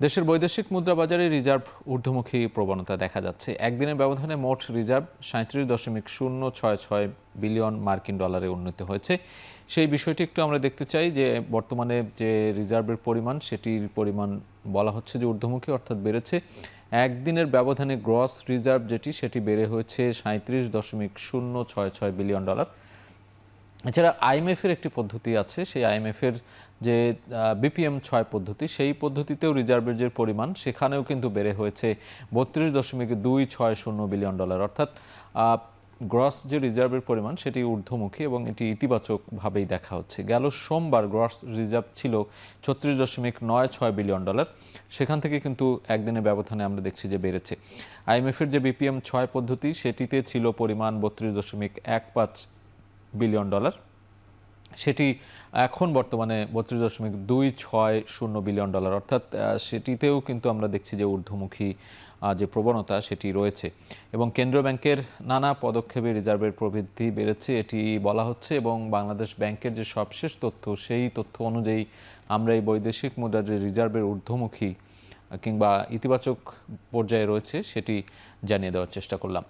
দেশের বৈদেশিক মুদ্রা বাজারে রিজার্ভ ঊর্ধ্বমুখী প্রবণতা দেখা যাচ্ছে। একদিনের ব্যবধানে মোট রিজার্ভ ৩৭.০৬৬ বিলিয়ন মার্কিন ডলারে উন্নীত হয়েছে। সেই বিষয়টি একটু আমরা দেখতে চাই যে বর্তমানে যে রিজার্ভের পরিমাণ, সেটির পরিমাণ বলা হচ্ছে যে ঊর্ধ্বমুখী, অর্থাৎ বেড়েছে। একদিনের ব্যবধানে গ্রস রিজার্ভ সেটি বেড়ে হয়েছে ৩৭.০৬৬ বিলিয়ন ডলার। এছাড়া আইএমএফের একটি পদ্ধতি আছে, সেই আইএমএফের যে BPM-6 পদ্ধতি, সেই পদ্ধতিতেও রিজার্ভের যে পরিমাণ সেখানেও কিন্তু বেড়ে হয়েছে ৩২.২৬০ বিলিয়ন ডলার, অর্থাৎ গ্রস যে রিজার্ভের পরিমাণ সেটি ঊর্ধ্বমুখী এবং এটি ইতিবাচকভাবেই দেখা হচ্ছে। গেল সোমবার গ্রস রিজার্ভ ছিল ৩৬.৯৬ বিলিয়ন ডলার, সেখান থেকে কিন্তু একদিনের ব্যবধানে আমরা দেখছি যে বেড়েছে। আইএমএফের যে BPM-6 পদ্ধতি সেটিতে ছিল পরিমাণ ৩২.১৫ বিলিয়ন ডলার, সেটি এখন বর্তমানে ৩২.২৬০ বিলিয়ন ডলার, অর্থাৎ সেটিতেও কিন্তু আমরা দেখছি যে ঊর্ধ্বমুখী যে প্রবণতা সেটি রয়েছে। এবং কেন্দ্রীয় ব্যাংকের নানা পদক্ষেপে রিজার্ভের প্রবৃদ্ধি বেড়েছে এটি বলা হচ্ছে, এবং বাংলাদেশ ব্যাংকের যে সবশেষ তথ্য, সেই তথ্য অনুযায়ী আমরা এই বৈদেশিক মুদ্রার যে রিজার্ভের ঊর্ধ্বমুখী কিংবা ইতিবাচক পর্যায়ে রয়েছে সেটি জানিয়ে দেওয়ার চেষ্টা করলাম।